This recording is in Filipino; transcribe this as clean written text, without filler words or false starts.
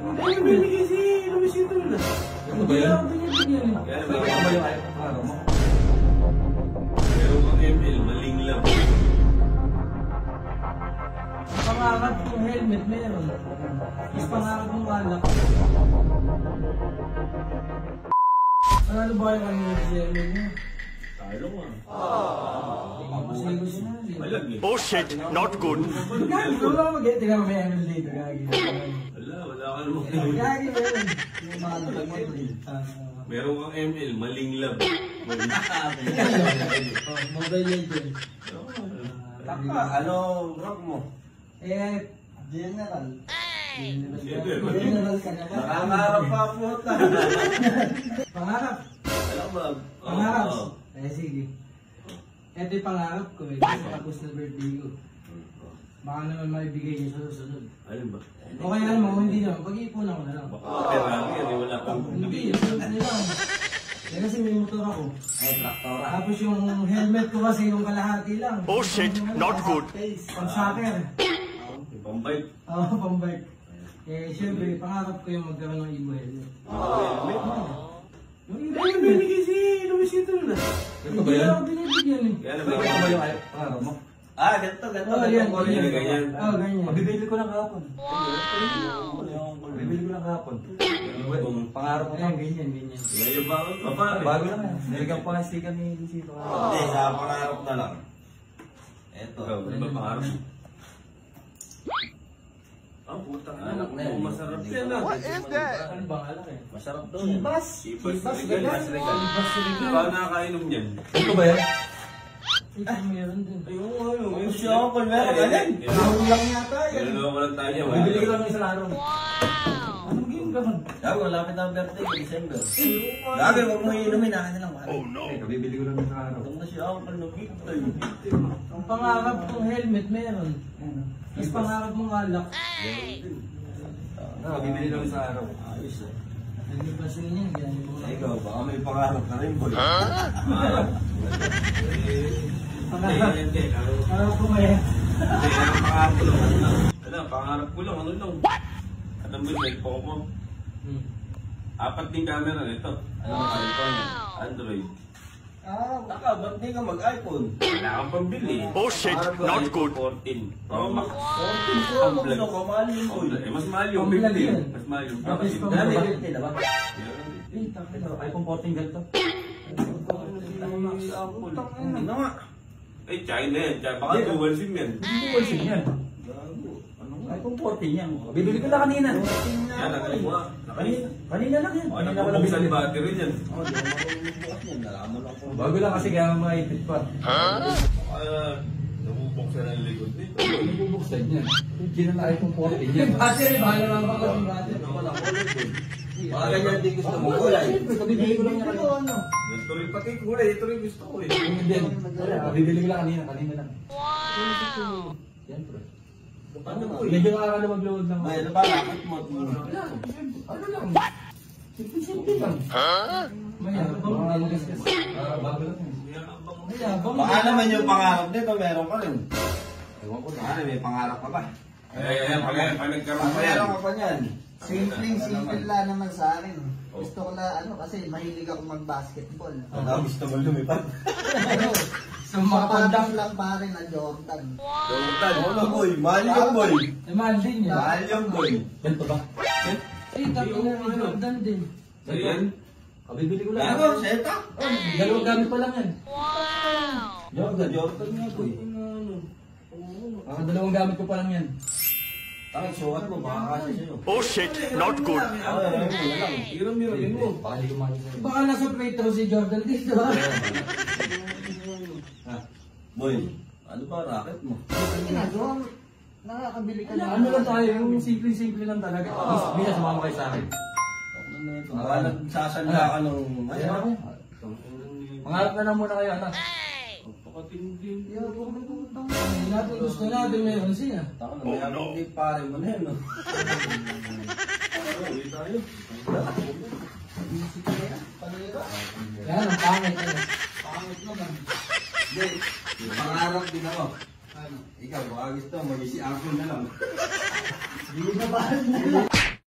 Ay, bili kasi Luisito na. Ano ba yan? Binibigyan eh. Ano ba yung araw mo? Meron kang ML, maling lang. Pangarap kong helmet meron. Mas pangarap kong alak. Ano ba yung kanina si helmet niya? Talo nga. Masigos na. Malag eh. Oh shit, not good. Gagi, wala ko mag-get. Tingnan mo may ML dito. Gagi. Wala ka naman. Gagi, meron. Yung mga alak mo. Meron kang ML, maling lang. Mobile Legends. Taka, ano rock mo? General. General ka na ba? Nakangarap pa po ta. Pangarap. Alam mo? Pangarap. Sige. Ito yung pangarap ko eh. Tapos na birthday ko. Baka naman maibigay niyo sa susunod. Ano ba? Okay lang mo, hindi naman. Pag-iipunan ko na lang. Baka Ferrari yan, wala kang. Hindi, susunod na lang. Kasi may motor ako. Ay, traktora. Tapos yung helmet ko kasi yung kalahati lang. Oh shit, not good. Pang-soccer. Pambike. Oo, pang-bike. Siyempre, pangarap ko yung magkaroon ng Ibo helmet. Yung Ibo helmet. Binibigyan si Luisito na. Ano ba yan? Hindi ako binibigyan eh. Yan Ano ba yung araw mo? Ah, ganito. Oo, yan. Ganyan. Oo, ganyan. Mabibili ko lang kahapon. Mabibili ko lang kahapon. Pangarap mo Ayan, ganyan. Ngayon ba ako? Papa. Bago lang yan. Nilagyan pa nga sticker ni Luisito. Hindi, sa pangarap na lang. Eto. Ano ba pangarap mo? Ang puta ka Anak na yan. Masarap yan ah. What is that? Ano bang alak eh? Masarap to. Ibas. Ibas Ibas regal. regal. Baka nakakainom yan. Ito ba yan? Ito meron din. Ayun ano. Ano siya ako? Meron ka din. Yung lang yata yan. Niloloko lang tayo. Bibili ko lang isang araw. Anong game ka man? Gago, lapit ang birthday ko, December. Gago, huwag mo iinumin, akin na lang. Oh no. Bibili ko lang isang araw. Ito na siya ako, panugit. Ang pangarap kong helmet meron. Mas pangarap mong alak. Bibili lang isang araw. Ayos eh. Naglipasin niya. Ganyan mo lang. Ikaw, baka may pangarap ka rin, boy. Pangarap ko may... Pangarap ko lang. Pangarap ko lang. Ano lang? Alam mo yung iPhone mo? 4 din camera nito. Ano ang iPhone? Android. Taka, ba't di ka mag-iPhone? Wala kang pambili. Oh shit, not good. 14 Pro Max. Ang gusto ko, mahal yun, boy. Mas mahal yung Pamblag 15. yan. Mas mahal yung Tapos 15. pamblag. Dami, 50 na ba? Eh, takot. Ito, iPhone 14 ganito. Ano nga? Eh, China yan. Baka dual SIM yan. Hindi ko SIM yan. iPhone 14 yan. Bibili ko na kanina. Yan, nakalim mo. Kanina lang yan. Ano Kanina na ko lang bubuksan bibili. battery niyan? Bago lang kasi kaya maipit pa. Nabubuksan ang likod nito. Ano bubuksan yan? Original na iPhone 14 yan. Battery, bahala naman baka yung battery. Mga ganyan din gusto mo. Kulay. Bibili ko lang yan. Ito rin pati kulay. Ito rin gusto ko eh. Hindi. Bibili ko lang kanina. Kanina lang. Yan, bro. Ano po eh? Medyo nakakala mag-load lang. Ay, ano ba? Bakit mo? Ano lang? Simple lang. Mayabang. Bago lang. Mayabang. Baka naman yung pangarap nito, meron ka rin. Ewan ko na, may pangarap ka ba? Pag nagkaroon pa yan. Meron ka pa niyan. Simple lang naman sa akin. Gusto ko na, kasi mahilig ako mag-basketball. Ano, gusto mo lumipad? Sa mga pandang. Papadang lang pa rin na Jordan. Jordan, ano boy? Mahal yung boy. Mahal din yan. Mahal yung boy. Ganito ba? Eh, tapos na may Jordan din. Ayan. Bibili ko lang. Ano, seta? Dalawang gamit pa lang yan. Jordan nga boy. Dalawang gamit ko pa lang yan. Tangin, sukat mo, baka kasi sa'yo. Oh shit, not good. Hiram-hiramin mo. Baka hindi ko makikita. Baka nasa plate row si Jordan dito. Boy, ano ba racket mo? Ginagawa, nakakabili ka Ano lang tayo, yung simple-simple lang talaga. Bisa sumama kayo sa akin. Baka nagsasanda ka nung... Mangarap na lang muna kayo, anak. Pakatindi. Natin gusto natin meron siya. Taka na, may akong di pare mo na yun, no? Uwi tayo. Yan, ang pangit. Pangit naman. Hindi, may pangarap din ako. Ikaw, baka gusto mo, mag-isi ako na lang. Hindi na ba?